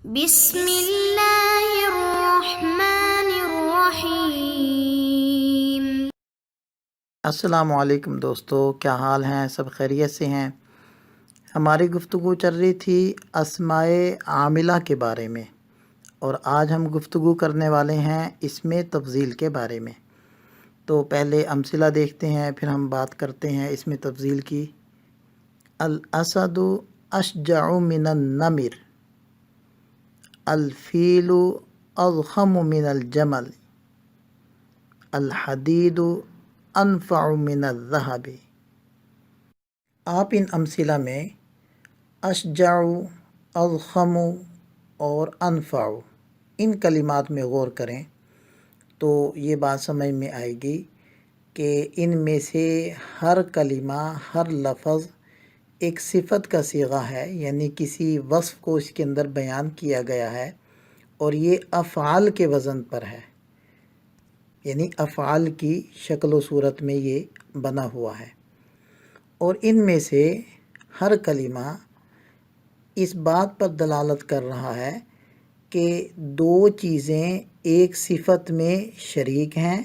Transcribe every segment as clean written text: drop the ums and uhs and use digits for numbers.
بسم اللہ الرحمن الرحیم۔ السلام علیکم دوستو، کیا حال ہیں؟ سب خیریت سے ہیں؟ ہماری گفتگو چل رہی تھی اسماء عاملہ کے بارے میں، اور آج ہم گفتگو کرنے والے ہیں اسم تفضیل کے بارے میں۔ تو پہلے امثلہ دیکھتے ہیں، پھر ہم بات کرتے ہیں اسم تفضیل کی۔ الاسد اشجع من النمر، الفیل اضخم من الجمل، الحدید انفع من الذهب۔ آپ ان امثلہ میں اشجع، اضخم اور انفع ان کلمات میں غور کریں تو یہ بات سمجھ میں آئے گی کہ ان میں سے ہر کلمہ، ہر لفظ ایک صفت کا صیغہ ہے، یعنی کسی وصف کو اس کے اندر بیان کیا گیا ہے، اور یہ افعال کے وزن پر ہے، یعنی افعال کی شکل و صورت میں یہ بنا ہوا ہے۔ اور ان میں سے ہر کلمہ اس بات پر دلالت کر رہا ہے کہ دو چیزیں ایک صفت میں شریک ہیں،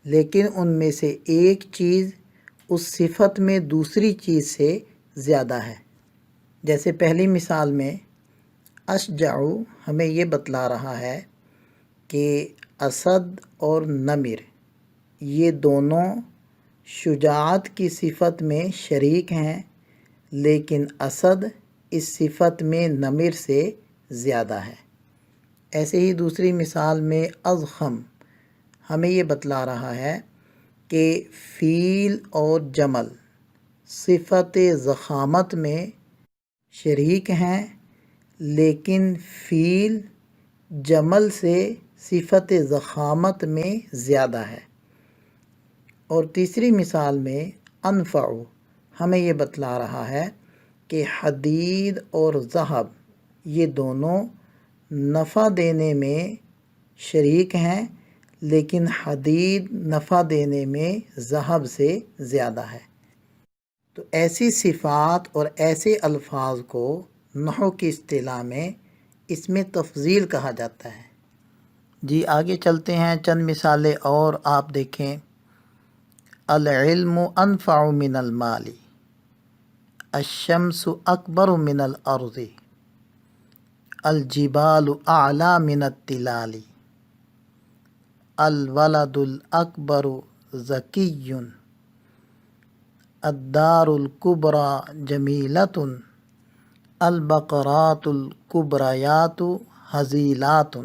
لیکن ان میں سے ایک چیز اس صفت میں دوسری چیز سے زیادہ ہے۔ جیسے پہلی مثال میں اشجع ہمیں یہ بتلا رہا ہے کہ اسد اور نمر یہ دونوں شجاعت کی صفت میں شریک ہیں، لیکن اسد اس صفت میں نمر سے زیادہ ہے۔ ایسے ہی دوسری مثال میں اضخم ہمیں یہ بتلا رہا ہے کہ فیل اور جمل صفت ضخامت میں شریک ہیں، لیکن فیل جمل سے صفت ضخامت میں زیادہ ہے۔ اور تیسری مثال میں انفع ہمیں یہ بتلا رہا ہے کہ حدید اور ذہب یہ دونوں نفع دینے میں شریک ہیں، لیکن حدید نفع دینے میں ذہب سے زیادہ ہے۔ تو ایسی صفات اور ایسے الفاظ کو نحو کی اصطلاح میں اسم تفضیل کہا جاتا ہے۔ جی آگے چلتے ہیں، چند مثالیں اور آپ دیکھیں۔ العلم انفع من المال، الشمس اکبر من الارض، الجبال اعلی من التلال، الولد الاکبر ذکی، الدار الکبری جمیلۃ، البقرات الکبریات ہزیلات،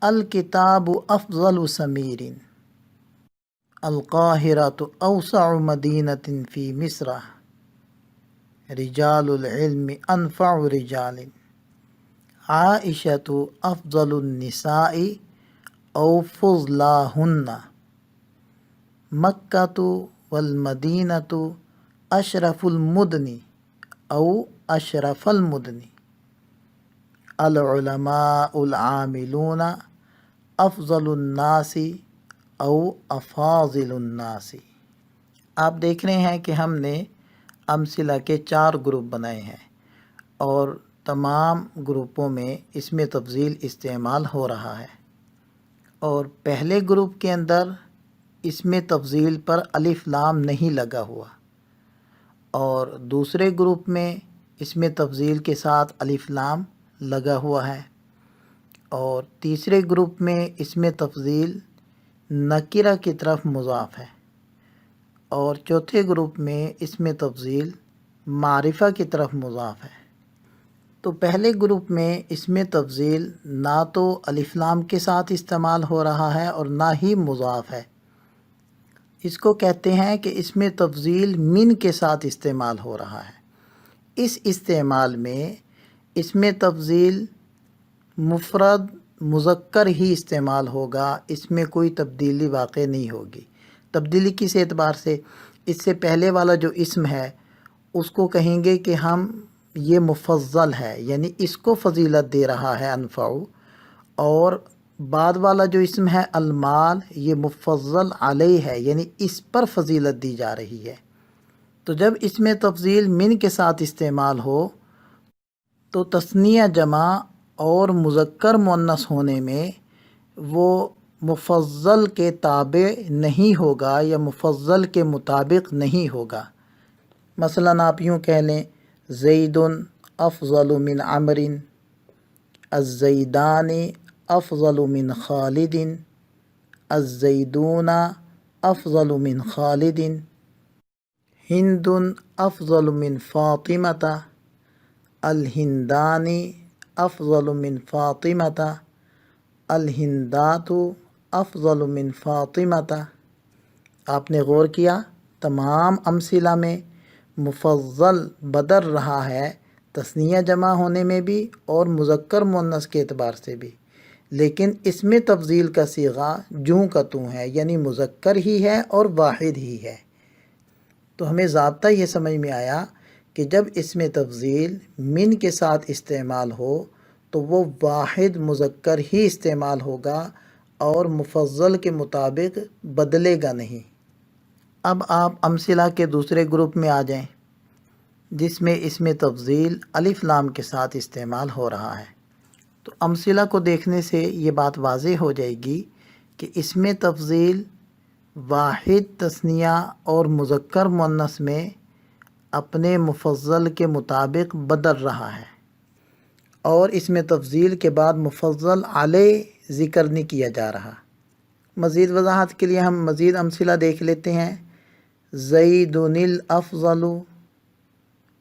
الکتاب افضل سمیر، القاہرۃ اوسع مدینۃ فی مصر، رجال العلم انفع رجال، عائشۃ افضل النساء او فضلاہن، مکۃ والمدینۃ اشرف المدن او اشرف المدن، العلماء العاملون افضل الناس او افاضل الناس۔ آپ دیکھ رہے ہیں کہ ہم نے امثلہ کے 4 گروپ بنائے ہیں، اور تمام گروپوں میں اسم تفضیل استعمال ہو رہا ہے۔ اور پہلے گروپ کے اندر اسم تفضیل پر الف لام نہیں لگا ہوا، اور دوسرے گروپ میں اسم تفضیل کے ساتھ الف لام لگا ہوا ہے، اور تیسرے گروپ میں اسم تفضیل نکرہ کی طرف مضاف ہے، اور چوتھے گروپ میں اسم تفضیل معرفہ کی طرف مضاف ہے۔ تو پہلے گروپ میں اسم تفضیل نہ تو الف لام کے ساتھ استعمال ہو رہا ہے اور نہ ہی مضاف ہے۔ اس کو کہتے ہیں کہ اسم تفضیل من کے ساتھ استعمال ہو رہا ہے۔ اس استعمال میں اسم تفضیل مفرد مذکر ہی استعمال ہوگا، اس میں کوئی تبدیلی واقع نہیں ہوگی۔ تبدیلی کس اعتبار سے؟ اس سے پہلے والا جو اسم ہے اس کو کہیں گے کہ ہم یہ مفضل ہے، یعنی اس کو فضیلت دے رہا ہے انفع، اور بعد والا جو اسم ہے المال یہ مفضل علیہ ہے، یعنی اس پر فضیلت دی جا رہی ہے۔ تو جب اسم تفضیل من کے ساتھ استعمال ہو تو تثنیہ جمع اور مذکر مؤنث ہونے میں وہ مفضل کے تابع نہیں ہوگا یا مفضل کے مطابق نہیں ہوگا۔ مثلاً آپ یوں کہہ لیں زید افضل من عمر، الزیدان افضل من خالد، الزیدون افضل من خالد، ہند افضل من فاطمۃ، الہندان افضل من فاطمۃ، الہندات افضل من فاطمۃ۔ آپ نے غور کیا تمام امثلہ میں مفضل بدل رہا ہے، تثنیہ جمع ہونے میں بھی اور مذکر مؤنث کے اعتبار سے بھی، لیکن اس میں تفضیل کا صیغہ جوں کا توں ہے، یعنی مذکر ہی ہے اور واحد ہی ہے۔ تو ہمیں ضابطہ یہ سمجھ میں آیا کہ جب اس میں تفضیل من کے ساتھ استعمال ہو تو وہ واحد مذکر ہی استعمال ہوگا اور مفضل کے مطابق بدلے گا نہیں۔ اب آپ امثلہ کے دوسرے گروپ میں آ جائیں جس میں اس میں تفضیل الف لام کے ساتھ استعمال ہو رہا ہے۔ تو امثلہ کو دیکھنے سے یہ بات واضح ہو جائے گی کہ اس میں تفضیل واحد تثنیہ اور مذکر مؤنث میں اپنے مفضل کے مطابق بدل رہا ہے، اور اس میں تفضیل کے بعد مفضل علیہ ذکر نہیں کیا جا رہا۔ مزید وضاحت کے لیے ہم مزید امثلہ دیکھ لیتے ہیں۔ زید الافضل،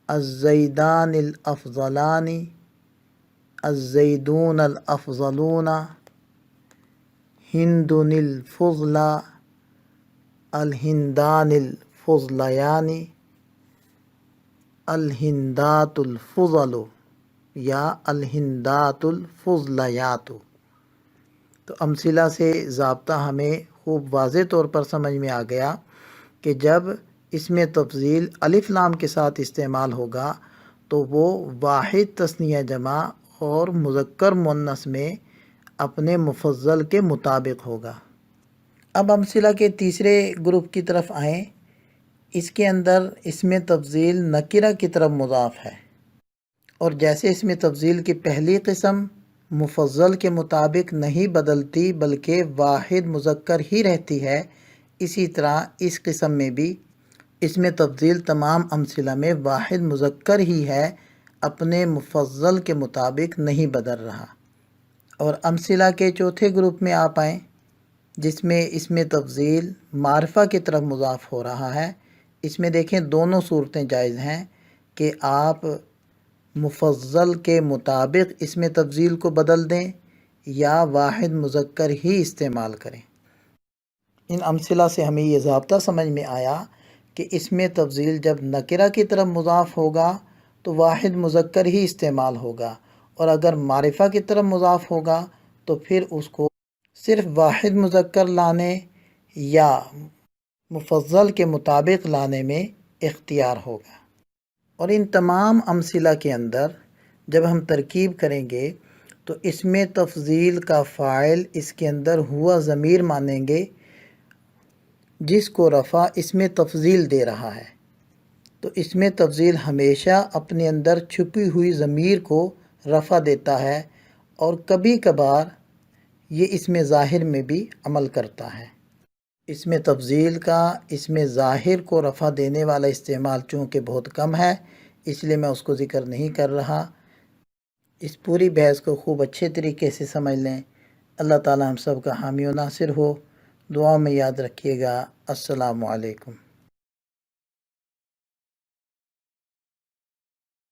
الزیدان الافضلان، الزیدون الافضلون، ہند الفضلى، الہندان الفضلیان، الہندات الفضل یا الہندات الفضلیات۔ تو امثلہ سے ضابطہ ہمیں خوب واضح طور پر سمجھ میں آ گیا کہ جب اس میں تفضیل الف لام کے ساتھ استعمال ہوگا تو وہ واحد تثنیہ جمع اور مذکر مؤنث میں اپنے مفضل کے مطابق ہوگا۔ اب امثلہ کے تیسرے گروپ کی طرف آئیں۔ اس کے اندر اس میں تفضیل نکرہ کی طرف مضاف ہے، اور جیسے اس میں تفضیل کی پہلی قسم مفضل کے مطابق نہیں بدلتی بلکہ واحد مذکر ہی رہتی ہے، اسی طرح اس قسم میں بھی اس میں تفضیل تمام امثلہ میں واحد مذکر ہی ہے، اپنے مفضل کے مطابق نہیں بدل رہا۔ اور امثلہ کے چوتھے گروپ میں آپ آئیں جس میں اس میں تفضیل معرفہ کی طرف مضاف ہو رہا ہے۔ اس میں دیکھیں دونوں صورتیں جائز ہیں کہ آپ مفضل کے مطابق اس میں تفضیل کو بدل دیں یا واحد مذکر ہی استعمال کریں۔ ان امثلہ سے ہمیں یہ ضابطہ سمجھ میں آیا کہ اس میں تفضیل جب نکرہ کی طرف مضاف ہوگا تو واحد مذکر ہی استعمال ہوگا، اور اگر معرفہ کی طرف مضاف ہوگا تو پھر اس کو صرف واحد مذکر لانے یا مفضل کے مطابق لانے میں اختیار ہوگا۔ اور ان تمام امثلہ کے اندر جب ہم ترکیب کریں گے تو اس میں تفضیل کا فاعل اس کے اندر ہوا ضمیر مانیں گے جس کو رفع اس میں تفضیل دے رہا ہے۔ تو اس میں تفضیل ہمیشہ اپنے اندر چھپی ہوئی ضمیر کو رفع دیتا ہے، اور کبھی کبھار یہ اس میں ظاہر میں بھی عمل کرتا ہے۔ اس میں تفضیل کا اس میں ظاہر کو رفع دینے والا استعمال چونکہ بہت کم ہے، اس لیے میں اس کو ذکر نہیں کر رہا۔ اس پوری بحث کو خوب اچھے طریقے سے سمجھ لیں۔ اللہ تعالی ہم سب کا حامی و ناصر ہو۔ دعا میں یاد رکھیے گا۔ السلام علیکم۔